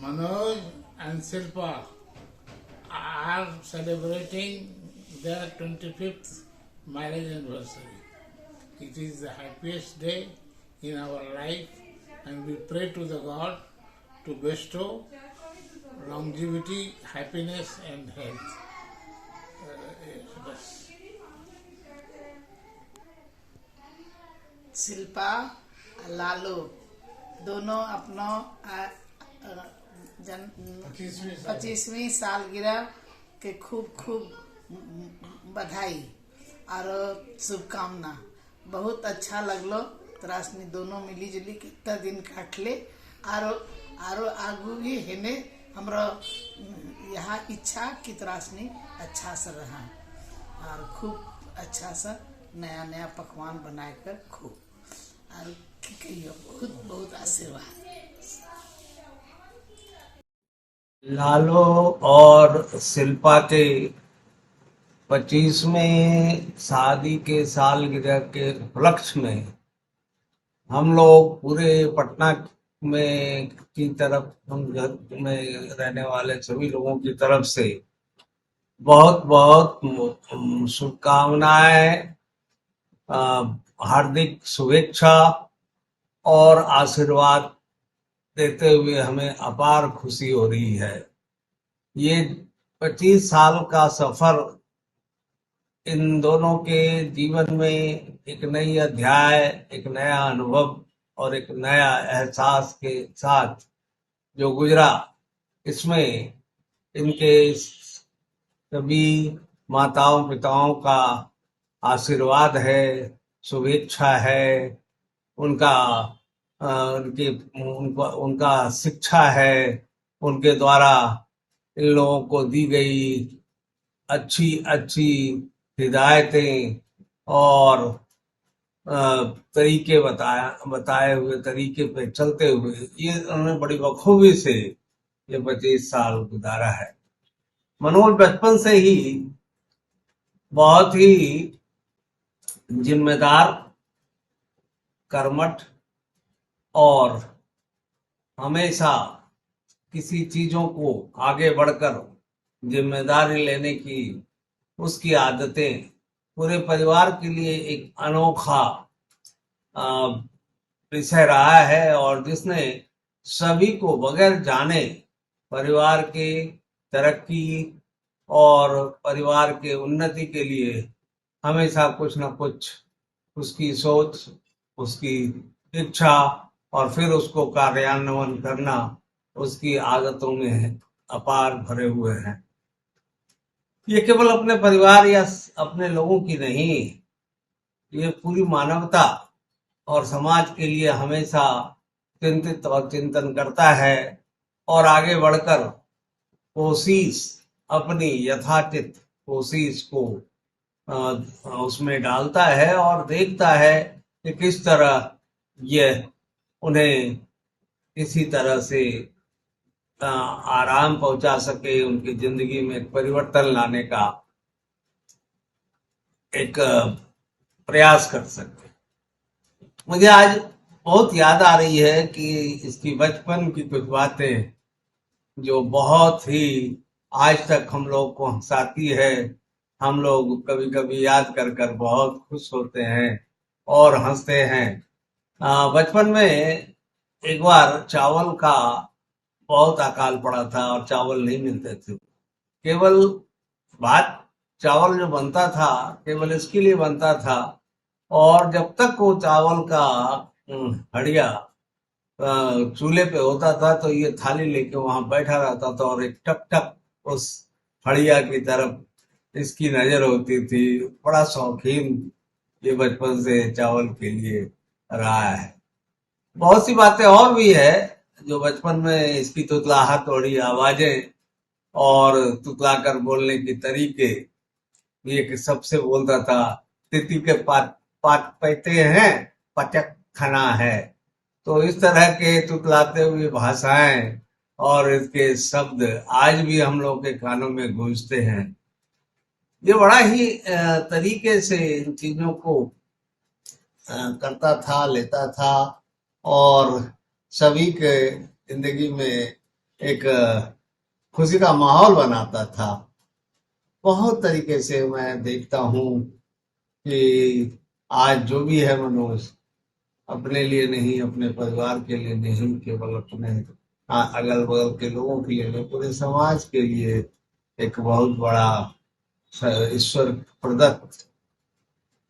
Manoj and Silpa are celebrating their 25th marriage anniversary. It is the happiest day in our life, and we pray to the God to bestow longevity, happiness, and health. Yes. Shilpa Lalu दोनों अपनों 25वीं सालगिरह के खूब खूब बधाई और शुभकामना। बहुत अच्छा लगलो त्रासनी दोनों मिली जुली कितना दिन काटले आरो आगू भी हेने हमरो यहाँ इच्छा की त्रासनी अच्छा से रहा और खूब अच्छा सा नया नया पकवान बनाकर खूब और कहियो बहुत बहुत आशीर्वाद। लालो और शिल्पा के 25वें शादी के सालगिरह के उपलक्ष्य में हम लोग पूरे पटना में की तरफ, हम घर में रहने वाले सभी लोगों की तरफ से बहुत बहुत शुभकामनाएं, हार्दिक शुभेच्छा और आशीर्वाद देते हुए हमें अपार खुशी हो रही है। ये 25 साल का सफर इन दोनों के जीवन में एक नई अध्याय, एक नया अनुभव और एक नया एहसास के साथ जो गुजरा, इसमें इनके सभी माताओं पिताओं का आशीर्वाद है, शुभेच्छा है, उनका शिक्षा है, उनके द्वारा इन लोगों को दी गई अच्छी अच्छी हिदायतें और तरीके बताए हुए तरीके पे चलते हुए ये उन्होंने बड़ी बखूबी से ये 25 साल गुजारा है। मनोज बचपन से ही बहुत ही जिम्मेदार, कर्मठ और हमेशा किसी चीजों को आगे बढ़कर जिम्मेदारी लेने की उसकी आदतें पूरे परिवार के लिए एक अनोखा विषय रहा है और जिसने सभी को बगैर जाने परिवार के तरक्की और परिवार के उन्नति के लिए हमेशा कुछ न कुछ उसकी सोच, उसकी इच्छा और फिर उसको कार्यान्वयन करना उसकी आदतों में अपार भरे हुए हैं। ये केवल अपने परिवार या अपने लोगों की नहीं, ये पूरी मानवता और समाज के लिए हमेशा चिंतित और चिंतन करता है और आगे बढ़कर कोशिश, अपनी यथाचित कोशिश को उसमें डालता है और देखता है कि किस तरह यह उन्हें किसी तरह से आराम पहुंचा सके, उनकी जिंदगी में परिवर्तन लाने का एक प्रयास कर सके। मुझे आज बहुत याद आ रही है कि इसकी बचपन की कुछ बातें जो बहुत ही आज तक हम लोग को हंसाती है। हम लोग कभी कभी याद कर कर बहुत खुश होते हैं और हंसते हैं। बचपन में एक बार चावल का बहुत अकाल पड़ा था और चावल नहीं मिलते थे। केवल भात चावल जो बनता था केवल इसके लिए बनता था और जब तक वो चावल का हड़िया चूल्हे पे होता था तो ये थाली लेके वहां बैठा रहता था और एक टक टक उस हड़िया की तरफ इसकी नजर होती थी। बड़ा शौकीन ये बचपन से चावल के लिए रहा है। बहुत सी बातें और भी है जो बचपन में इसकी तुतलाहट वाली आवाजें और तुतलाकर बोलने के तरीके, ये सबसे बोलता था तिथि के पात पैते हैं, पचक खाना है। तो इस तरह के तुतलाते हुए भाषाएं और इसके शब्द आज भी हम लोग के कानों में गूंजते हैं। ये बड़ा ही तरीके से इन चीजों को करता था, लेता था और सभी के जिंदगी में एक खुशी का माहौल बनाता था। बहुत तरीके से मैं देखता हूँ कि आज जो भी है मनोज, अपने लिए नहीं, अपने परिवार के लिए नहीं, केवल अपने अगल बगल के लोगों के लिए नहीं, पूरे समाज के लिए एक बहुत बड़ा ईश्वर प्रदत्त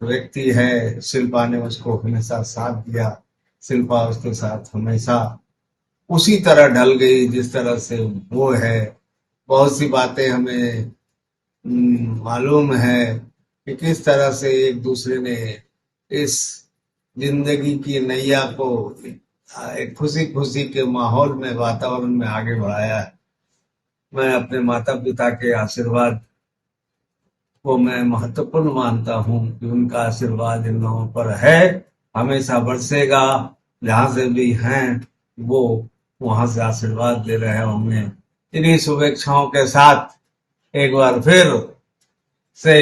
व्यक्ति है। शिल्पा ने उसको हमेशा साथ दिया, शिल्पा उसके साथ हमेशा उसी तरह ढल गई जिस तरह से वो है। बहुत सी बातें हमें मालूम है कि किस तरह से एक दूसरे ने इस जिंदगी की नैया को एक खुशी खुशी के माहौल में, वातावरण में आगे बढ़ाया है। मैं अपने माता पिता के आशीर्वाद को मैं महत्वपूर्ण मानता हूँ कि उनका आशीर्वाद इन लोगों पर है, हमेशा बरसेगा। जहां से भी हैं वो वहां से आशीर्वाद दे रहे होंगे। इन्हीं शुभेच्छाओं के साथ एक बार फिर से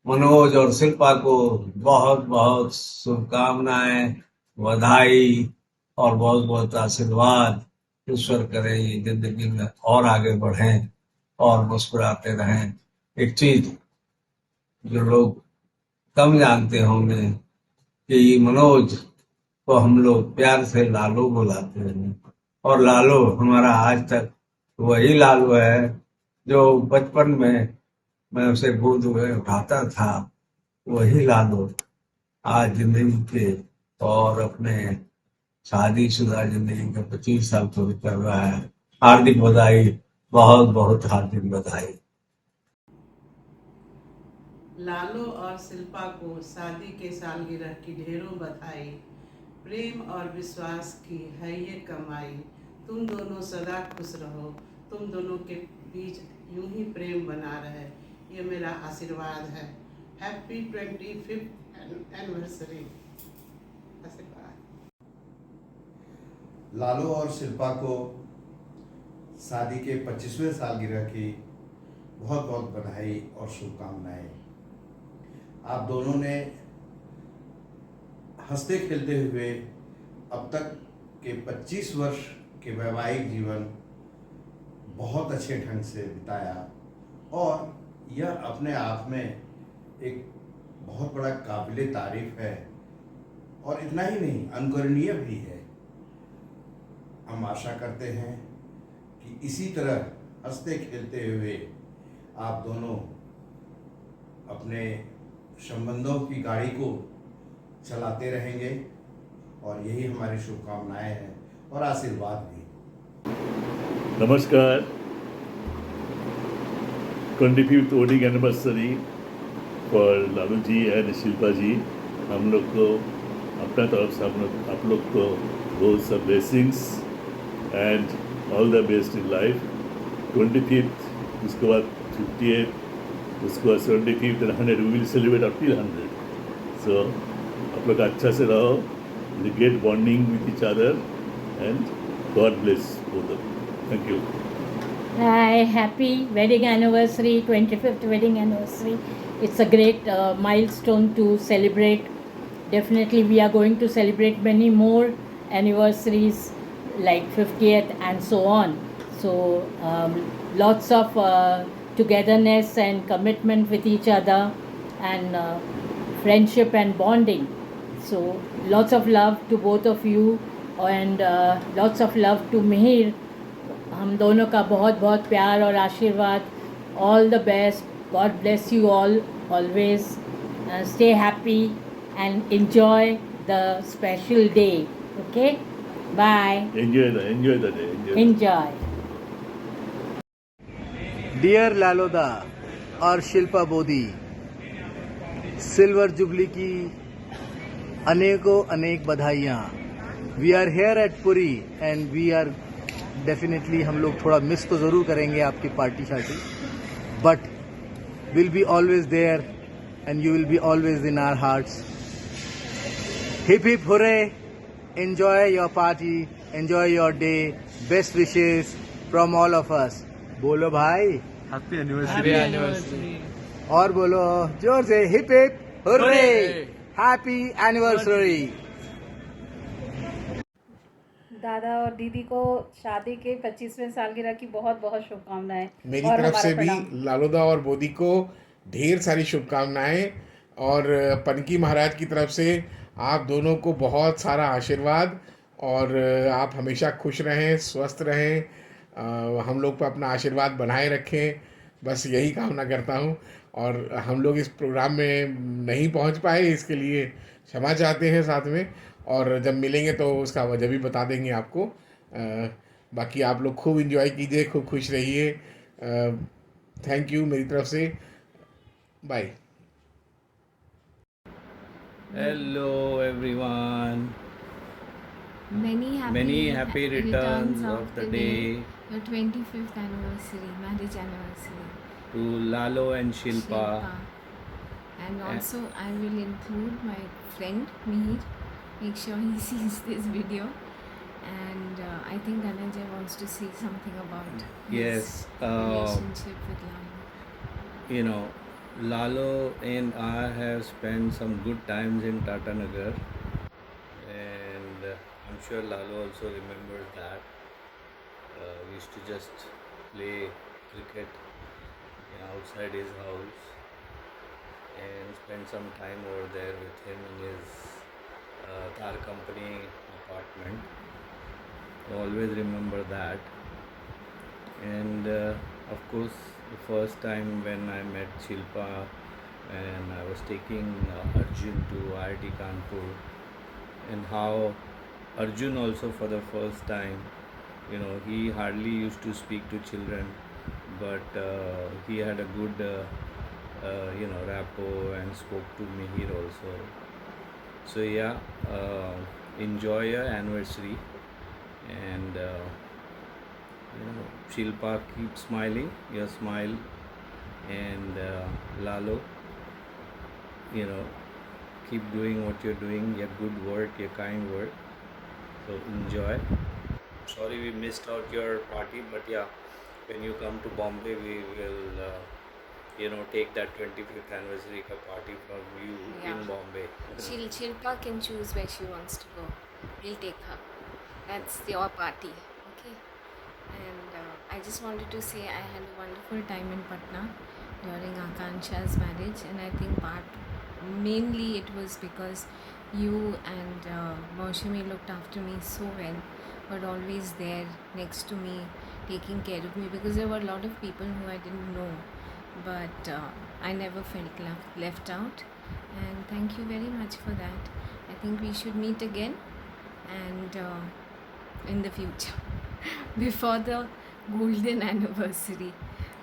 मनोज और शिल्पा को बहुत बहुत शुभकामनाएं, बधाई और बहुत बहुत आशीर्वाद। ईश्वर करे ये जिंदगी में और आगे बढ़ें और मुस्कुराते रहें। एक चीज जो लोग कम जानते होंगे कि मनोज को हम लोग प्यार से लालू बुलाते हैं, और लालू हमारा आज तक वही लालू है जो बचपन में मैं उसे गोद में उठाता था। वही लालू आज जिंदगी के और अपने शादीशुदा जिंदगी के 25 साल पूरे कर रहा है। हार्दिक बधाई, बहुत बहुत हार्दिक बधाई। लालू और शिल्पा को शादी के सालगिरह की ढेरों बधाई। प्रेम और विश्वास की है ये कमाई। तुम दोनों सदा खुश रहो, तुम दोनों के बीच यूं ही प्रेम बना रहे, ये मेरा आशीर्वाद है। Happy 25th anniversary. आशीर्वाद। लालू और शिल्पा को शादी के 25वें सालगिरह की बहुत बहुत बधाई और शुभकामनाएं। आप दोनों ने हंसते खेलते हुए अब तक के 25 वर्ष के वैवाहिक जीवन बहुत अच्छे ढंग से बिताया, और यह अपने आप में एक बहुत बड़ा काबिले तारीफ है, और इतना ही नहीं, अनुकरणीय भी है। हम आशा करते हैं कि इसी तरह हंसते खेलते हुए आप दोनों अपने संबंधों की गाड़ी को चलाते रहेंगे, और यही हमारी शुभकामनाएं हैं और आशीर्वाद भी। नमस्कार। 25th wedding anniversary for Lalu ji and Shilpa ji. हम लोग को अपना तरफ से आप लोग को बहुत सा blessings and all the best in life. 25th, उसके बाद 58th, उसके बाद 75th and 100, we will celebrate up till 100। So आप लोग अच्छा से रहो, great bonding with each other, and God bless both of you. Thank you. Hi, happy wedding anniversary, 25th wedding anniversary. It's a great milestone to celebrate. Definitely we are going to celebrate many more anniversaries like 50th and so on. So lots of togetherness and commitment with each other, and friendship and bonding. So lots of love to both of you, and lots of love to Mihir. हम दोनों का बहुत बहुत प्यार और आशीर्वाद। All the best, God bless you all always. Stay happy and enjoy the special day. Okay, bye. Enjoy the day. Enjoy. Dear लालोदा और शिल्पा बोदी, सिल्वर जुबली की अनेकों अनेक बधाइयाँ। We are here at Puri and we are definitely, हम लोग थोड़ा मिस तो ज़रूर करेंगे आपकी पार्टी शार्टी, but will be always there and you will be always in our hearts. Hip hip hurray, enjoy your party, enjoy your day, best wishes from all of us. बोलो भाई, हैप्पी एनिवर्सरी। और बोलो जोर से, hip hip hurray, happy anniversary. दादा और दीदी को शादी के 25वें सालगिरह की बहुत बहुत शुभकामनाएं। मेरी और तरफ हमारा से भी प्रणाम। लालूदा और बोदी को ढेर सारी शुभकामनाएं, और पनकी महाराज की तरफ से आप दोनों को बहुत सारा आशीर्वाद, और आप हमेशा खुश रहें, स्वस्थ रहें, हम लोग पर अपना आशीर्वाद बनाए रखें, बस यही कामना करता हूँ। और हम लोग इस प्रोग्राम में नहीं पहुँच पाए, इसके लिए क्षमा चाहते हैं साथ में, और जब मिलेंगे तो उसका वजह भी बता देंगे आपको। बाकी आप लोग खूब एंजॉय कीजिए, खूब खुश रहिए। थैंक यू मेरी तरफ से, bye. Hello everyone. Many happy returns of the day your 25th anniversary, marriage anniversary. to Lalo and Shilpa. And also I will include my friend Mihir. Make sure he sees this video. And I think Dhananjay wants to say something about Yes, his relationship with Lalo. you know, Lalo and I have spent some good times in Tata Nagar, and I'm sure Lalo also remembers that. We used to just play cricket outside his house and spend some time over there with him in his car company apartment. I always remember that. And of course, the first time when I met Shilpa and I was taking Arjun to IIT Kanpur, and how Arjun also for the first time, he hardly used to speak to children, but he had a good rapport and spoke to Mihir also. So yeah, enjoy your anniversary, and Shilpa, keep smiling, your smile, and Lalo, keep doing what you're doing, your good work, your kind work. So enjoy. Sorry we missed out your party, but yeah, when you come to Bombay, we will, take that 25th anniversary ka party from you in Bombay. Shilpa can choose where she wants to go. We'll take her. That's your party. Okay. And I just wanted to say I had a wonderful time in Patna during Akansha's marriage, and I think mainly it was because you and Maushami looked after me so well, were always there next to me, taking care of me, because there were a lot of people who I didn't know, but I never felt left out, and thank you very much for that. I think we should meet again, and in the future before the golden anniversary,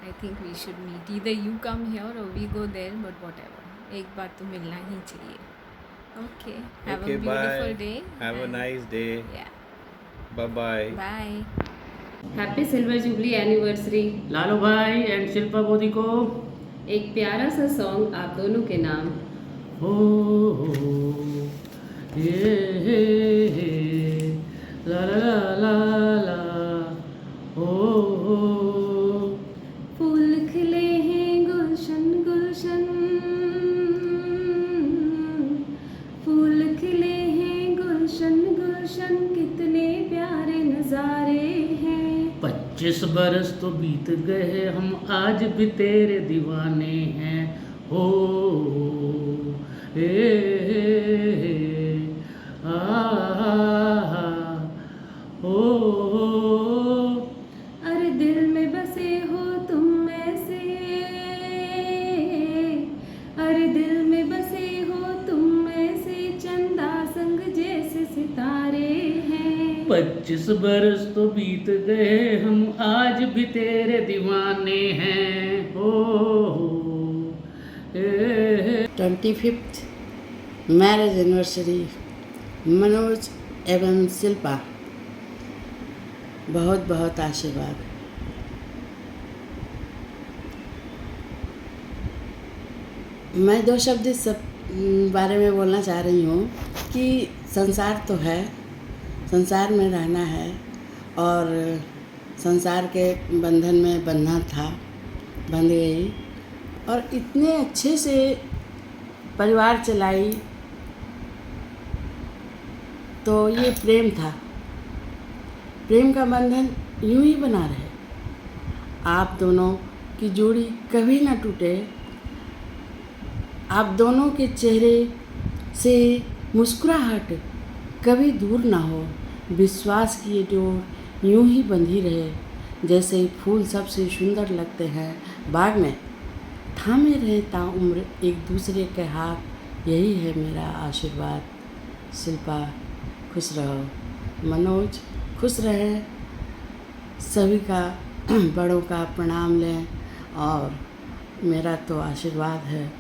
I think we should meet. Either you come here or we go there, but whatever, एक बार तो मिलना ही चाहिए. Okay, have Okay, a beautiful bye. day. Have a and nice day. Yeah, Bye bye. bye. Happy silver jubilee anniversary Lalu भाई and Shilpa बोदी को एक प्यारा सा सॉन्ग आप दोनों के नाम। हो हे ला ला ला ला हो फूल खिले हैं गुलशन गुलशन, फूल खिले हैं गुलशन गुलशन, कितने प्यारे नज़ारे हैं। 25 बरस तो बीत गए, हम आज भी तेरे दीवाने हैं। हो हो अरे दिल में बसे हो तुम ऐसे, अरे दिल में बसे हो तुम ऐसे, चंदा संग जैसे सितारे हैं। 25 बरस तो बीत गए, हम आज भी तेरे दीवाने हैं। हो 25th मैरिज एनिवर्सरी मनोज एवं शिल्पा, बहुत बहुत आशीर्वाद। मैं 2 शब्द इस सब बारे में बोलना चाह रही हूँ कि संसार तो है, संसार में रहना है, और संसार के बंधन में बंधना था, बंध गई, और इतने अच्छे से परिवार चलाई, तो ये प्रेम था, प्रेम का बंधन यूं ही बना रहे। आप दोनों की जोड़ी कभी ना टूटे। आप दोनों के चेहरे से मुस्कुराहट कभी दूर ना हो। विश्वास की ये डोर यूं ही बंधी रहे जैसे फूल सबसे सुंदर लगते हैं बाग में। थामे रहे ताउम्र एक दूसरे के हाथ, यही है मेरा आशीर्वाद। शिल्पा खुश रहो। मनोज खुश रहे। सभी का बड़ों का प्रणाम लें और मेरा तो आशीर्वाद है